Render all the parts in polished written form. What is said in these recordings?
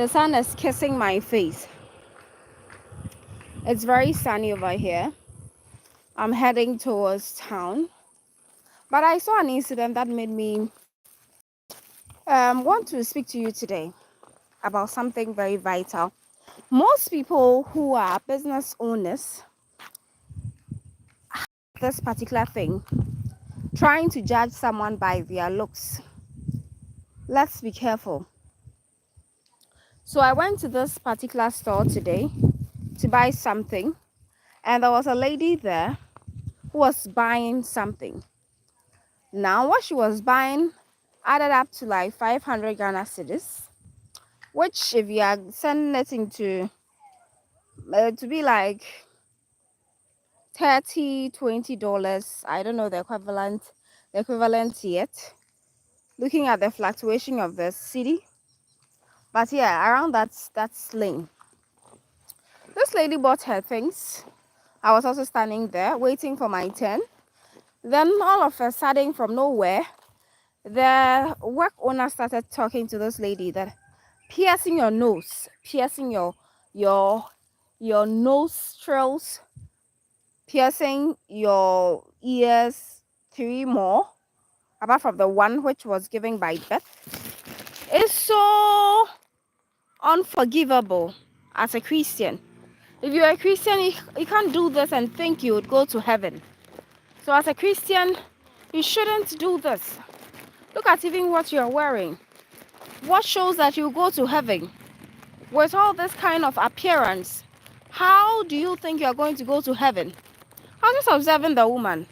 The sun is kissing my face. It's very sunny over here. I'm heading towards town. But I saw an incident that made me want to speak to you today about something very vital. Most people who are business owners, this particular thing, trying to judge someone by their looks. Let's be careful. So I went to this particular store today to buy something, and there was a lady there who was buying something. Now what she was buying added up to like 500 Ghana cedis, which if you are sending it into to be like 30-20 dollars, I don't know the equivalent yet, looking at the fluctuation of the city, but yeah, around that lane. This lady bought her things. I was also standing there waiting for my turn. Then all of a sudden, from nowhere, the work owner started talking to this lady that piercing your nose, piercing your nostrils, piercing your ears, 3 more, apart from the one which was given by birth. It's so unforgivable as a Christian. If you're a Christian, you can't do this and think you would go to heaven. So as a Christian, you shouldn't do this. Look at even what you're wearing. What shows that you go to heaven? With all this kind of appearance, how do you think you're going to go to heaven? I was just observing the woman.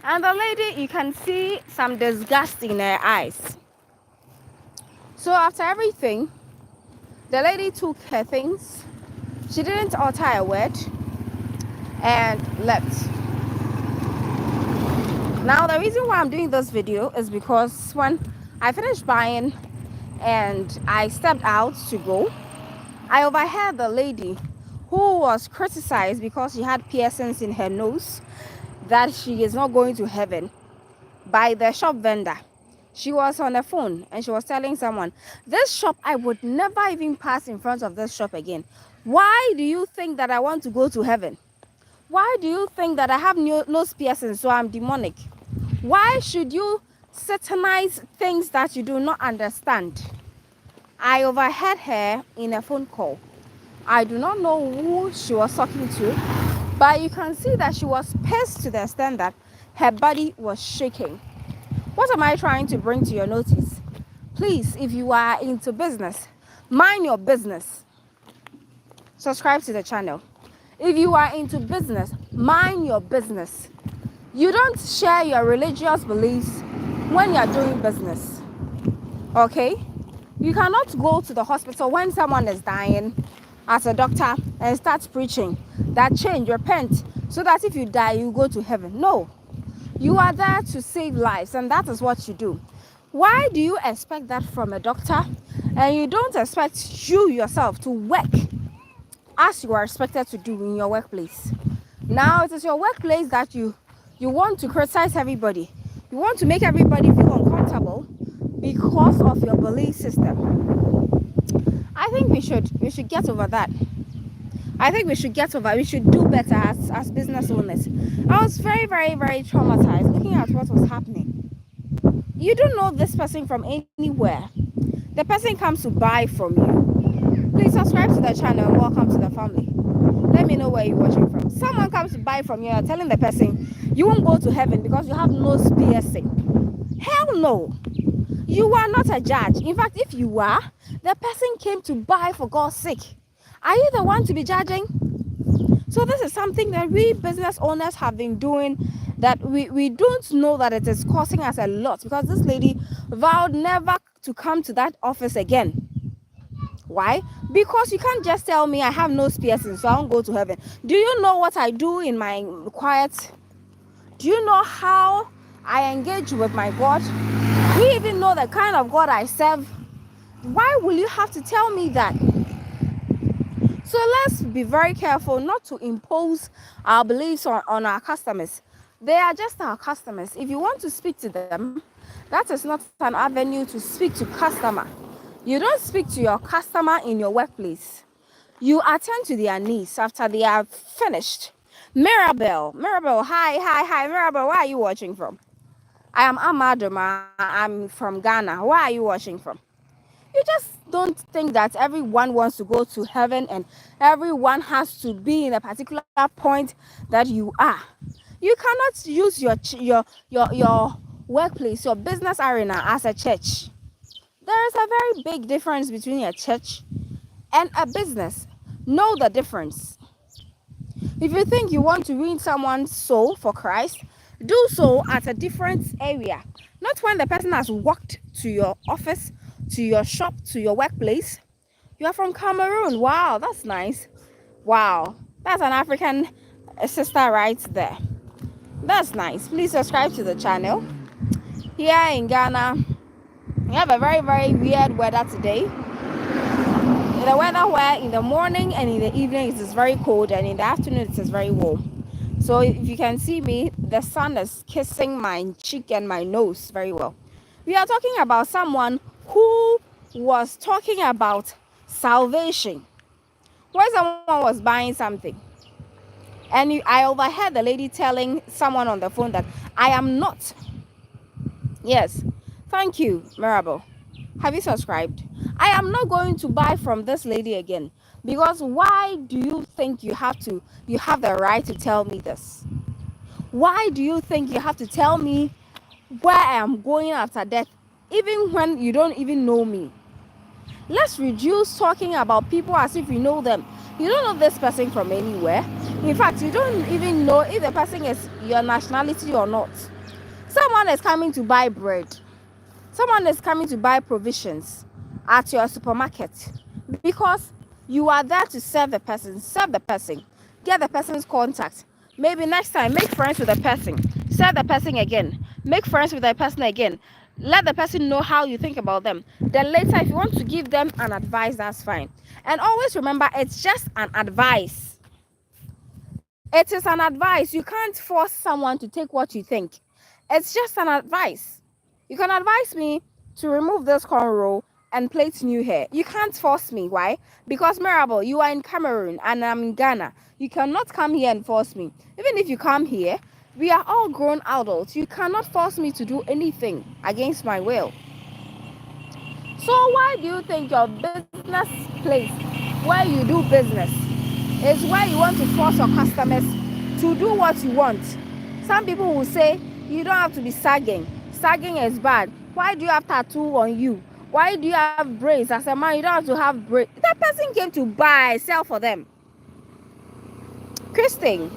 And the lady, you can see some disgust in her eyes. So after everything, the lady took her things. She didn't utter a word and left. Now the reason why I'm doing this video is because when I finished buying and I stepped out to go, I overheard the lady who was criticized because she had piercings in her nose that she is not going to heaven by the shop vendor. She was on the phone and she was telling someone, this shop, I would never even pass in front of this shop again. Why do you think that I want to go to heaven? Why do you think that I have nose piercings, so I'm demonic? Why should you satanize things that you do not understand? I overheard her in a phone call. I do not know who she was talking to, but you can see that she was pissed to the extent that her body was shaking. What am I trying to bring to your notice? Please, if you are into business, mind your business. Subscribe to the channel. If you are into business, mind your business. You don't share your religious beliefs when you are doing business. Okay? You cannot go to the hospital when someone is dying as a doctor and start preaching that change, repent, so that if you die, you go to heaven. No. You are there to save lives, and that is what you do. Why do you expect that from a doctor and you don't expect you yourself to work as you are expected to do in your workplace? Now it is your workplace that you want to criticize everybody. You want to make everybody feel uncomfortable because of your belief system. I think we should get over that. I think we should do better as business owners. I was very, very, very traumatized looking at what was happening. You don't know this person from anywhere. The person comes to buy from you. Please subscribe to the channel and welcome to the family. Let me know where you're watching from. Someone comes to buy from you, you're telling the person you won't go to heaven because you have nose piercing. Hell no. You are not a judge. In fact, if you are, the person came to buy for God's sake. Are you the one to be judging? So this is something that we business owners have been doing that we don't know that it is costing us a lot, because this lady vowed never to come to that office again. Why? Because you can't just tell me I have nose piercing so I won't go to heaven. Do you know what I do in my quiet? Do you know how I engage with my God? Do you even know the kind of God I serve? Why will you have to tell me that? So let's be very careful not to impose our beliefs on our customers. They are just our customers. If you want to speak to them, that is not an avenue to speak to customer. You don't speak to your customer in your workplace. You attend to their needs after they are finished. Mirabel, hi, Mirabel, where are you watching from? I am ADOMAA, I'm from Ghana. Where are you watching from? You just don't think that everyone wants to go to heaven and everyone has to be in a particular point that you are. You cannot use your workplace, your business arena as a church. There is a very big difference between a church and a business. Know the difference. If you think you want to win someone's soul for Christ, do so at a different area. Not when the person has walked to your office, to your shop, to your workplace. You are from Cameroon. Wow, that's nice. Wow, that's an African sister right there. That's nice. Please subscribe to the channel. Here in Ghana, we have a very weird weather today. The weather where in the morning and in the evening it is very cold and in the afternoon it is very warm. So if you can see me, the sun is kissing my cheek and my nose very well. We are talking about someone who was talking about salvation. Where someone was buying something. And I overheard the lady telling someone on the phone that I am not. Yes. Thank you, Mirabel. Have you subscribed? I am not going to buy from this lady again. Because why do you think you have the right to tell me this? Why do you think you have to tell me where I am going after death, even when you don't even know me? Let's reduce talking about people as if you know them. You don't know this person from anywhere. In fact, you don't even know if the person is your nationality or not. Someone is coming to buy bread. Someone is coming to buy provisions at your supermarket because you are there to serve the person, get the person's contact. Maybe next time, make friends with the person, serve the person again, make friends with the person again, let the person know how you think about them. Then later, if you want to give them an advice, that's fine. And always remember, it's just an advice. It is an advice. You can't force someone to take what you think. It's just an advice. You can advise me to remove this cornrow and plait new hair. You can't force me. Why? Because Mirabel, you are in Cameroon and I'm in Ghana. You cannot come here and force me. Even if you come here, we are all grown adults. You cannot force me to do anything against my will. So why do you think your business place, where you do business, is where you want to force your customers to do what you want? Some people will say, you don't have to be sagging. Sagging is bad. Why do you have tattoo on you? Why do you have braids? As a man, you don't have to have braids. That person came to buy, sell for them. Christine,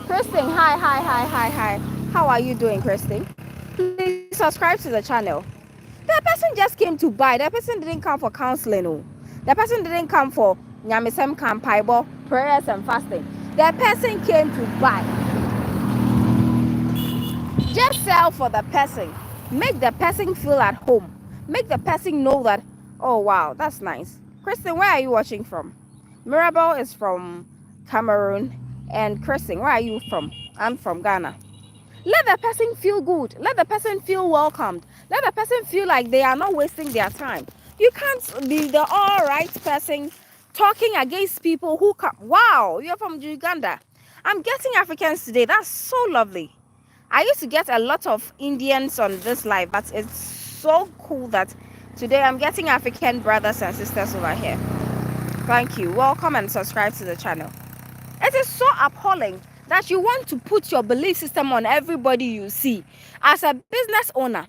hi. How are you doing, Christine? Please subscribe to the channel. That person just came to buy. That person didn't come for counseling. No. That person didn't come for nyamisem kampaibo, prayers and fasting. That person came to buy. Just sell for the person. Make the person feel at home. Make the person know that, oh wow, that's nice. Kristen, where are you watching from? Mirabel is from Cameroon. And Kristen, where are you from? I'm from Ghana. Let the person feel good. Let the person feel welcomed. Let the person feel like they are not wasting their time. You can't be the all right person talking against people who come. Wow, you're from Uganda. I'm getting Africans today. That's so lovely. I used to get a lot of Indians on this live, but it's so cool that today I'm getting African brothers and sisters over here. Thank you. Welcome and subscribe to the channel. It is so appalling that you want to put your belief system on everybody you see. As a business owner,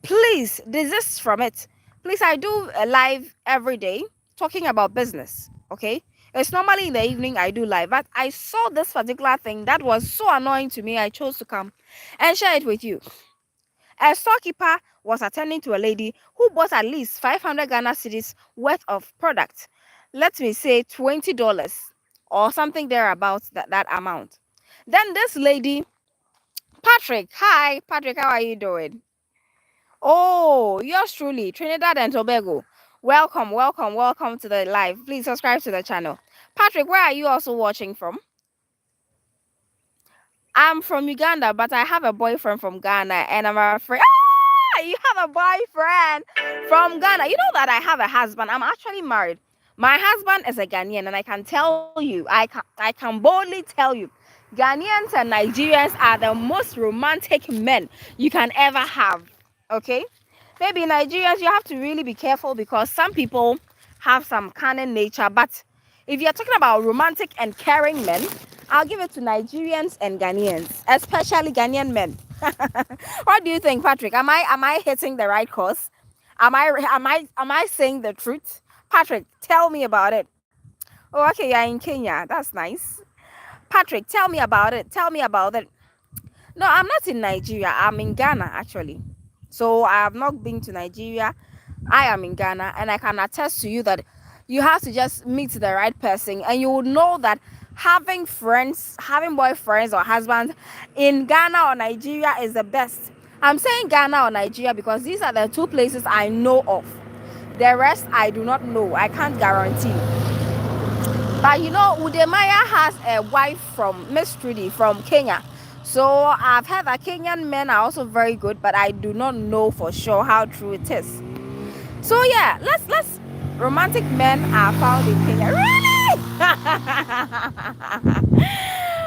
please desist from it. Please, I do a live every day talking about business, okay? It's normally in the evening I do live, but I saw this particular thing that was so annoying to me. I chose to come and share it with you. A storekeeper was attending to a lady who bought at least 500 Ghana cedis worth of products. Let me say $20 or something thereabouts, that amount. Then this lady, Patrick, hi, Patrick, how are you doing? Oh, yours truly, Trinidad and Tobago. Welcome to the live. Please subscribe to the channel. Patrick, where are you also watching from? I'm from Uganda, but I have a boyfriend from Ghana, and I'm afraid. Ah, You have a boyfriend from Ghana. You know that I have a husband. I'm actually married. My husband is a Ghanaian, and I can tell you, I can boldly tell you, Ghanaians and Nigerians are the most romantic men you can ever have. Okay? Maybe Nigerians, you have to really be careful because some people have some kind of nature. But if you're talking about romantic and caring men, I'll give it to Nigerians and Ghanaians, especially Ghanaian men. What do you think, Patrick? Am I hitting the right course? Am I saying the truth? Patrick, tell me about it. Oh, okay, you're in Kenya. That's nice. Patrick, tell me about it. Tell me about it. No, I'm not in Nigeria. I'm in Ghana actually. So I have not been to Nigeria. I am in Ghana, and I can attest to you that you have to just meet the right person, and you will know that having friends, having boyfriends or husbands in Ghana or Nigeria is the best. I'm saying Ghana or Nigeria because these are the two places I know of. The rest I do not know. I can't guarantee. But you know, Udemaya has a wife from Miss Trudy from Kenya. So I've heard that Kenyan men are also very good, but I do not know for sure how true it is. So yeah, let's romantic men are found in Kenya. Really?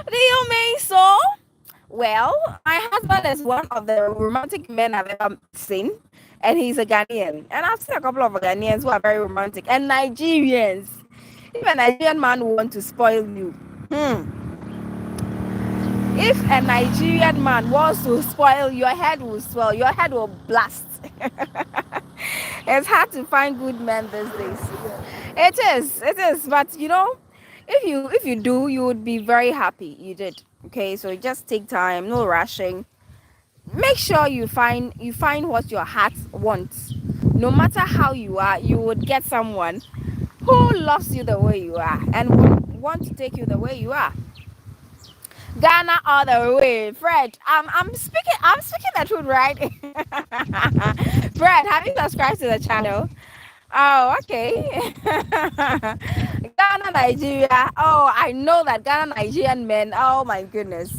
Do you mean so? Well, my husband is one of the romantic men I've ever seen, and he's a Ghanaian. And I've seen a couple of Ghanaians who are very romantic, and Nigerians. If a Nigerian man want to spoil you, if a Nigerian man wants to spoil, your head will swell, your head will blast. It's hard to find good men these days. It is. But you know, if you do, you would be very happy. You did. Okay, so just take time, no rushing. Make sure you find what your heart wants. No matter how you are, you would get someone who loves you the way you are and want to take you the way you are. Ghana all the way. Fred, I'm speaking the truth, right? Fred, have you subscribed to the channel? Oh, okay. Ghana, Nigeria. Oh, I know that Ghana, Nigerian men. Oh my goodness.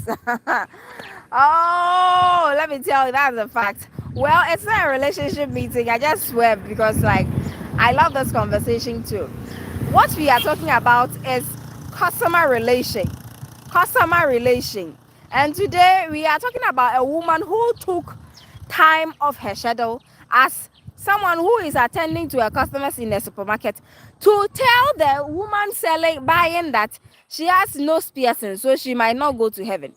Oh, let me tell you, that's a fact. Well, it's not a relationship meeting. I just swept because, like, I love this conversation too. What we are talking about is customer relation. Customer relation. And today we are talking about a woman who took time off her schedule as someone who is attending to her customers in a supermarket to tell the woman buying that she has no piercing, so she might not go to heaven.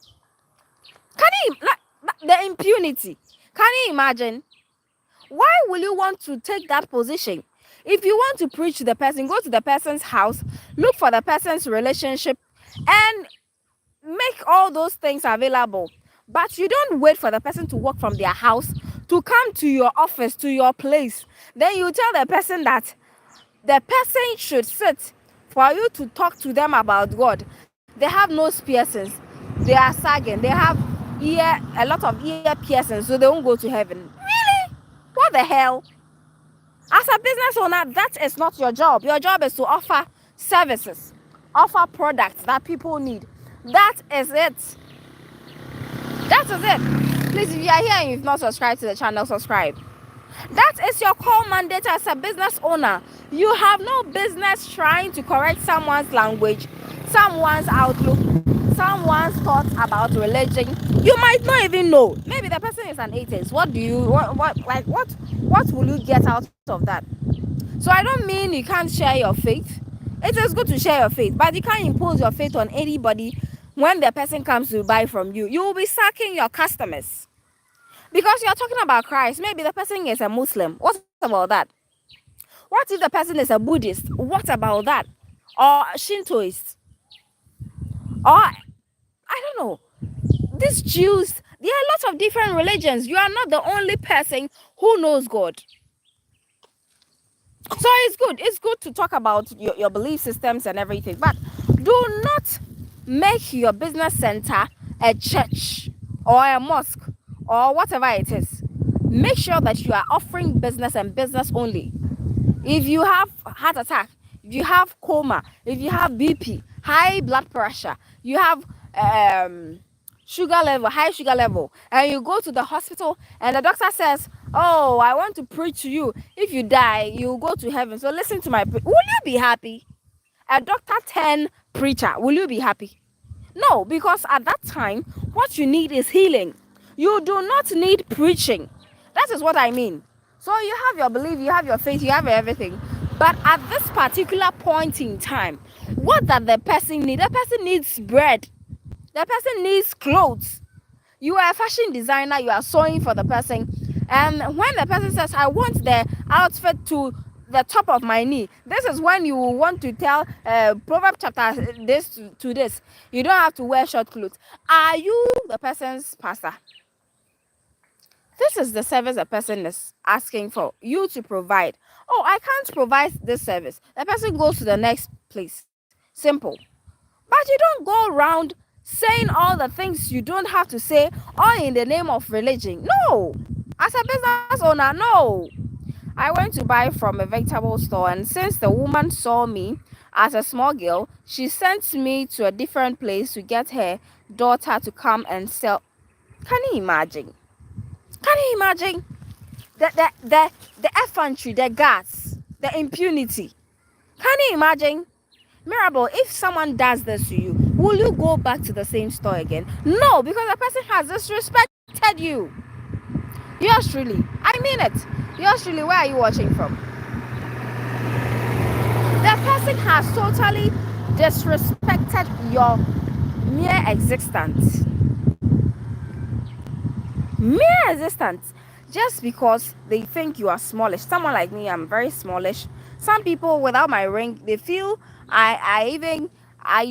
Can you, like, the impunity? Can you imagine? Why will you want to take that position? If you want to preach to the person, go to the person's house, look for the person's relationship, and make all those things available. But you don't wait for the person to walk from their house to come to your office, to your place. Then you tell the person that the person should sit for you to talk to them about God. They have nose piercings, they are sagging, they have a lot of ear piercings, so they won't go to heaven. Really? What the hell? As a business owner, that is not your job. Your job is to offer services, offer products that people need. That is it. That is it. Please, if you are here and you've not subscribed to the channel, subscribe. That is your core mandate as a business owner. You have no business trying to correct someone's language, someone's outlook, someone's thoughts about religion. You might not even know. Maybe the person is an atheist. What will you get out of that? So I don't mean you can't share your faith. It is good to share your faith, but you can't impose your faith on anybody. When the person comes to buy from you, you will be sacking your customers. Because you're talking about Christ. Maybe the person is a Muslim. What about that? What if the person is a Buddhist? What about that? Or Shintoist? Or, I don't know. These Jews, there are lots of different religions. You are not the only person who knows God. So it's good to talk about your belief systems and everything. But do not make your business center a church or a mosque or whatever it is. Make sure that you are offering business and business only. If you have heart attack, if you have coma, if you have BP, high blood pressure, you have sugar level, high sugar level, and you go to the hospital and the doctor says, Oh, I want to preach to you. If you die, you'll go to heaven. So listen to my. Will you be happy? A doctor 10 preacher. Will you be happy? No, because at that time, what you need is healing. You do not need preaching. That is what I mean. So you have your belief, you have your faith, you have everything. But at this particular point in time, what does the person need? The person needs bread. The person needs clothes. You are a fashion designer, you are sewing for the person. And when the person says, I want the outfit to the top of my knee, this is when you want to tell Proverbs chapter this to this. You don't have to wear short clothes. Are you the person's pastor? This is the service a person is asking for you to provide. Oh, I can't provide this service. The person goes to the next place. Simple. But you don't go around saying all the things you don't have to say, all in the name of religion. No. As a business owner, no. I went to buy from a vegetable store, and since the woman saw me as a small girl, she sent me to a different place to get her daughter to come and sell. Can you imagine? Can you imagine? The effrontery, the guts, the impunity. Can you imagine? Mirabel, if someone does this to you, will you go back to the same store again? No, because the person has disrespected you. Yours truly. I mean it. Yours truly, where are you watching from? The person has totally disrespected your mere existence. Mere existence. Just because they think you are smallish. Someone like me, I'm very smallish. Some people without my ring, they feel I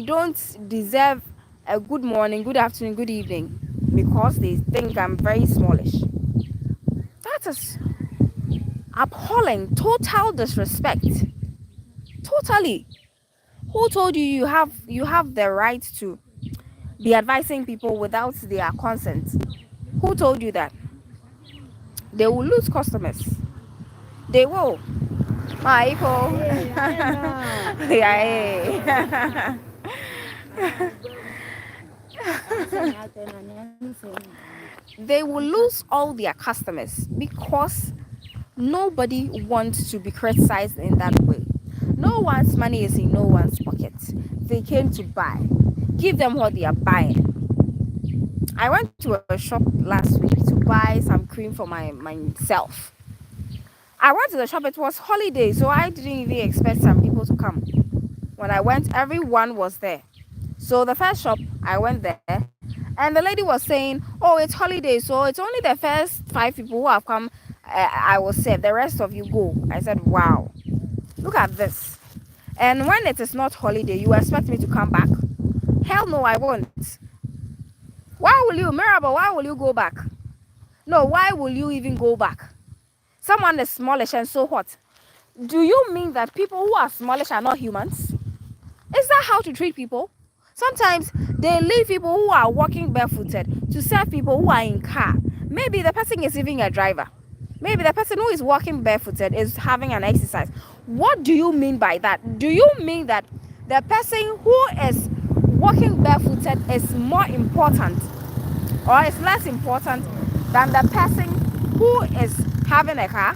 don't deserve a good morning, good afternoon, good evening, because they think I'm very smallish. That is appalling. Total disrespect. Totally. Who told you you have the right to be advising people without their consent? Who told you that? They will lose customers. They will. Michael. Yeah. They will lose all their customers because nobody wants to be criticized in that way. No one's money is in no one's pocket. They came to buy. Give them what they are buying. I went to a shop last week to buy some cream for myself. I went to the shop, it was holiday, so I didn't even expect some people to come. When I went, everyone was there. So the first shop, I went there, and the lady was saying, oh, it's holiday, so it's only the first 5 people who have come. I will save, the rest of you go. I said, wow, look at this. And when it is not holiday, you expect me to come back? Hell no, I won't. Why will you, Mirabel, why will you go back? No, why will you even go back? Someone is smallish and so what? Do you mean that people who are smallish are not humans? Is that how to treat people? Sometimes they leave people who are walking barefooted to serve people who are in car. Maybe the person is even a driver. Maybe the person who is walking barefooted is having an exercise. What do you mean by that? Do you mean that the person who is walking barefooted is more important or is less important than the person who is having a car?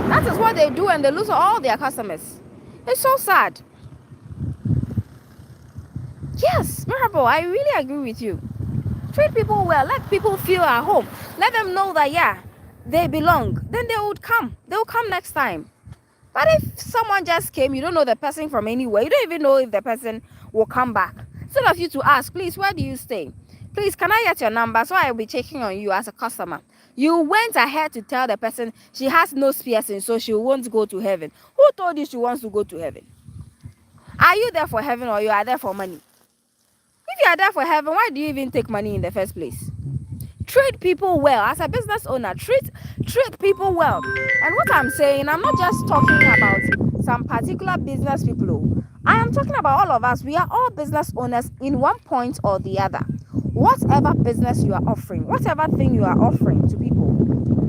That is what they do, and they lose all their customers. It's so sad. Yes, Mirabel, I really agree with you. Treat people well. Let people feel at home. Let them know that, yeah, they belong. Then they would come. They'll come next time. But if someone just came, you don't know the person from anywhere, you don't even know if the person will come back. Instead of you to ask, please, where do you stay? Please, can I get your number so I'll be checking on you as a customer? You went ahead to tell the person she has no piercing, so she won't go to heaven. Who told you she wants to go to heaven? Are you there for heaven or you are there for money? If you are there for heaven, why do you even take money in the first place? Treat people well. As a business owner, treat people well. And what I'm saying, I'm not just talking about some particular business people. I am talking about all of us. We are all business owners in one point or the other. Whatever business you are offering, whatever thing you are offering to people,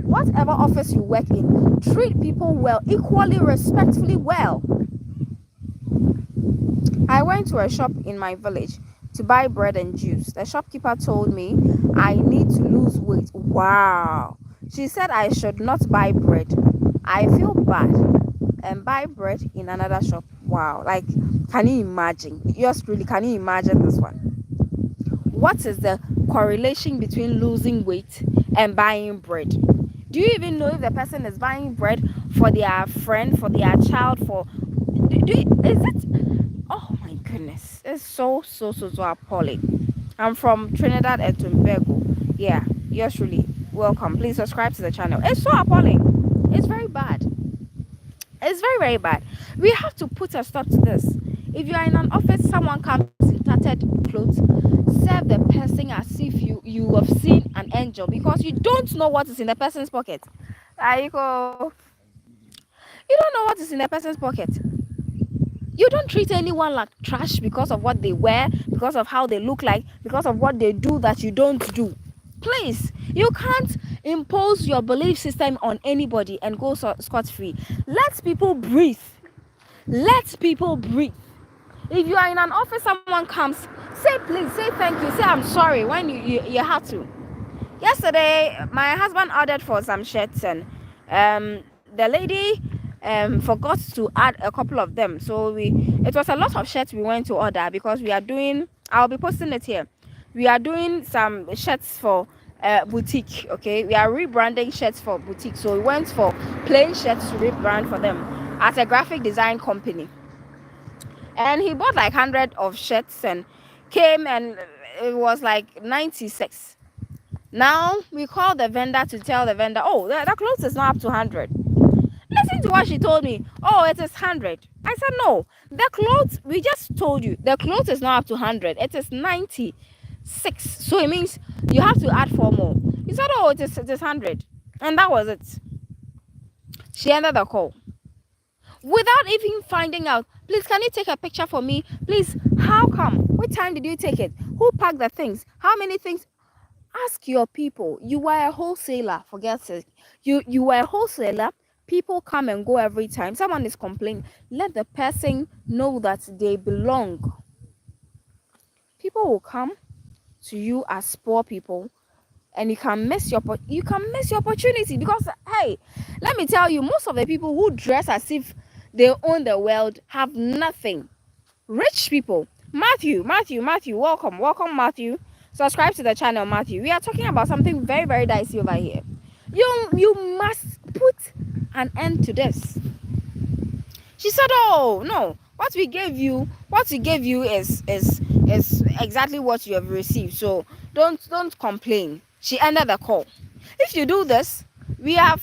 whatever office you work in, treat people well, equally, respectfully well. I went to a shop in my village to buy bread and juice. The shopkeeper told me I need to lose weight. Wow. She said I should not buy bread. I feel bad and buy bread in another shop. Wow, like, can you imagine? Yours really, can you imagine this one? What is the correlation between losing weight and buying bread? Do you even know if the person is buying bread for their friend, for their child, for is it? Oh my goodness, it's so appalling. I'm from Trinidad and Tobago. Yeah, yours truly. Welcome. Please subscribe to the channel. It's so appalling. It's very bad. It's very bad. We have to put a stop to this. If you are in an office, someone comes in tattered clothes, serve the person as if you have seen an angel, because you don't know what is in the person's pocket. I go. You don't know what is in the person's pocket. You don't treat anyone like trash because of what they wear, because of how they look like, because of what they do that you don't do. Please, you can't impose your belief system on anybody and go scot-free. Let people breathe. Let people breathe. If you are in an office, someone comes, say please, say thank you, say I'm sorry when you have to. Yesterday, my husband ordered for some shirts, and the lady forgot to add a couple of them. So it was a lot of shirts we went to order, because we are doing, I'll be posting it here. We are doing some shirts for boutique. Okay, we are rebranding shirts for boutique. So we went for plain shirts to rebrand for them at a graphic design company. And he bought like 100 of shirts and came, and it was like 96. Now we call the vendor to tell the vendor, oh, the clothes is not up to 100. Listen to what she told me. Oh, it is 100. I said, no, the clothes, we just told you, the clothes is not up to 100. It is 96. So it means you have to add 4 more. He said, oh, it is 100. And that was it. She ended the call without even finding out. Please, can you take a picture for me? Please, how come? What time did you take it? Who packed the things? How many things? Ask your people. You are a wholesaler, for God's sake. You are a wholesaler. People come and go every time. Someone is complaining. Let the person know that they belong. People will come to you as poor people, and you can miss your opportunity, because hey, let me tell you, most of the people who dress as if they own the world have nothing. Rich people. Matthew, welcome, Matthew. Subscribe to the channel, Matthew. We are talking about something very dicey over here. You must put an end to this. She said, oh no, what we gave you is exactly what you have received, so don't complain. She ended the call. If you do this, we have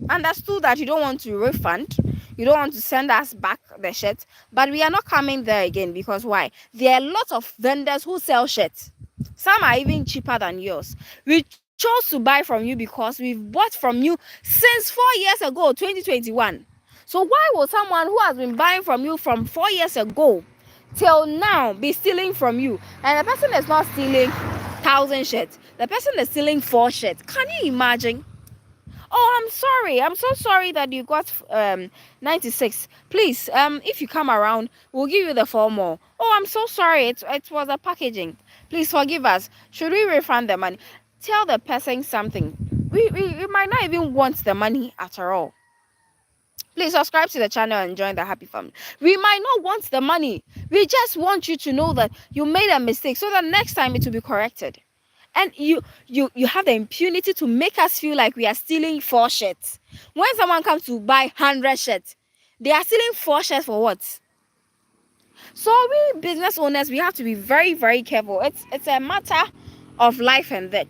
understood that you don't want to refund, you don't want to send us back the shirt, but we are not coming there again. Because why? There are a lot of vendors who sell shirts. Some are even cheaper than yours. We chose to buy from you because we've bought from you since 4 years ago, 2021. So why will someone who has been buying from you from 4 years ago till now be stealing from you? And the person is not stealing 1,000 shirts. The person is stealing 4 shirts. Can you imagine? Oh, I'm sorry. I'm so sorry that you got 96. Please, if you come around, we'll give you the 4 more. Oh, I'm so sorry. It was a packaging. Please forgive us. Should we refund the money? Tell the person something. We might not even want the money after all. Please subscribe to the channel and join the happy family. We might not want the money. We just want you to know that you made a mistake, so that next time it will be corrected. And you have the impunity to make us feel like we are stealing 4 shirts. When someone comes to buy 100 shirts, they are stealing 4 shirts for what? So we business owners, we have to be very careful. It's a matter of life and death.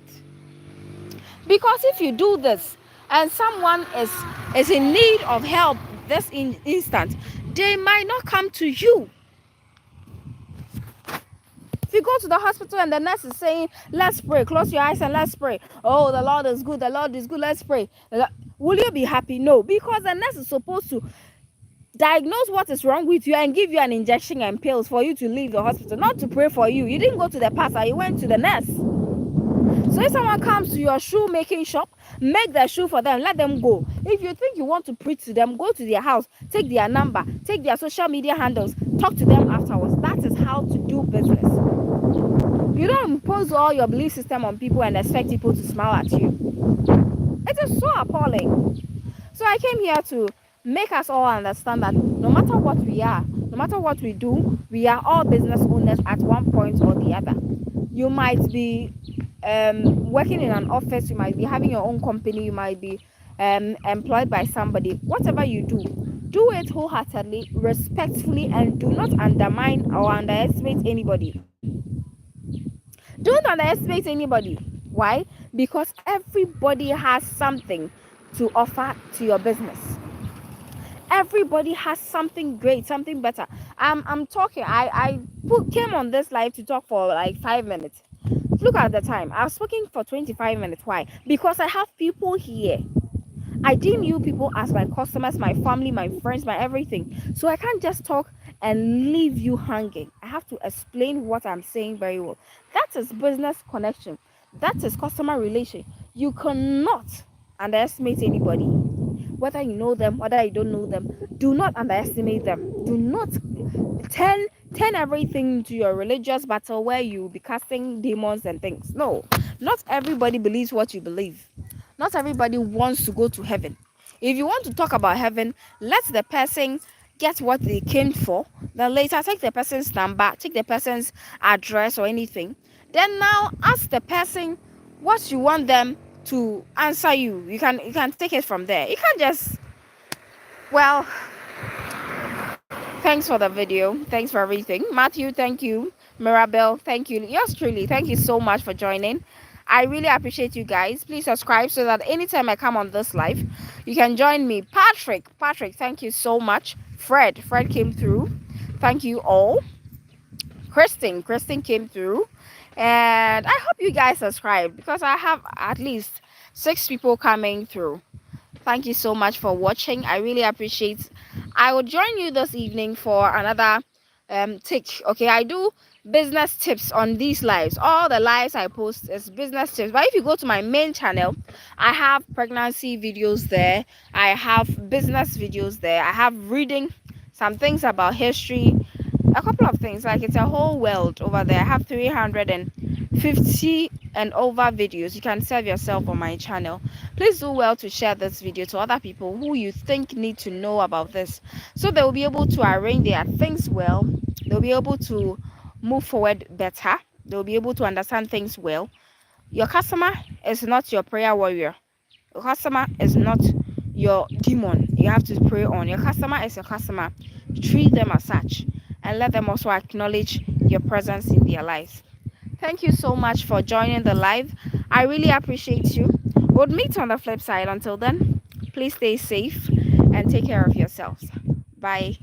Because if you do this and someone is in need of help this instant, they might not come to you. If you go to the hospital and the nurse is saying, let's pray, close your eyes and let's pray. Oh, the Lord is good, let's pray. Will you be happy? No, because the nurse is supposed to diagnose what is wrong with you and give you an injection and pills for you to leave the hospital, not to pray for you. You didn't go to the pastor, you went to the nurse. So if someone comes to your shoe making shop, make the shoe for them, let them go. If you think you want to preach to them, go to their house, take their number, take their social media handles, talk to them afterwards. That is how to do business. You don't impose all your belief system on people and expect people to smile at you. It is so appalling. So I came here to make us all understand that no matter what we are, no matter what we do, we are all business owners at one point or the other. You might be working in an office, you might be having your own company, you might be employed by somebody. Whatever you do it wholeheartedly, respectfully, and do not undermine or underestimate anybody. Don't underestimate anybody. Why? Because everybody has something to offer to your business. Everybody has something great, something better. I'm talking. Came on this live to talk for like 5 minutes. Look at the time. I was speaking for 25 minutes. Why? Because I have people here. I deem you people as my customers, my family, my friends, my everything. So I can't just talk and leave you hanging. I have to explain what I'm saying very well. That is business connection. That is customer relation. You cannot underestimate anybody. Whether you know them, whether you don't know them, do not underestimate them. Do not turn everything to your religious battle where you be casting demons and things. No, not everybody believes what you believe. Not everybody wants to go to heaven. If you want to talk about heaven, let the person get what they came for. Then later take the person's number, take the person's address or anything. Then now ask the person what you want them to answer you. You can take it from there. You can't just, well, thanks for the video. Thanks for everything. Matthew, thank you. Mirabelle, thank you. Yours truly, thank you so much for joining. I really appreciate you guys. Please subscribe so that anytime I come on this live, you can join me. Patrick, thank you so much. Fred came through. Thank you all. Kristen came through. And I hope you guys subscribe because I have at least 6 people coming through. Thank you so much for watching. I really appreciate. I will join you this evening for another take. Okay, I do business tips on these lives. All the lives I post is business tips. But if you go to my main channel, I have pregnancy videos there. I have business videos there. I have reading some things about history, a couple of things. Like, it's a whole world over there. I have 350 and over videos. You can serve yourself on my channel. Please do well to share this video to other people who you think need to know about this, so they will be able to arrange their things well. They'll be able to move forward better. They'll be able to understand things well. Your customer is not your prayer warrior. Your customer is not your demon you have to pray on. Your customer is your customer. Treat them as such and let them also acknowledge your presence in their lives. Thank you so much for joining the live. I really appreciate you. We'll meet on the flip side. Until then, please stay safe and take care of yourselves. Bye.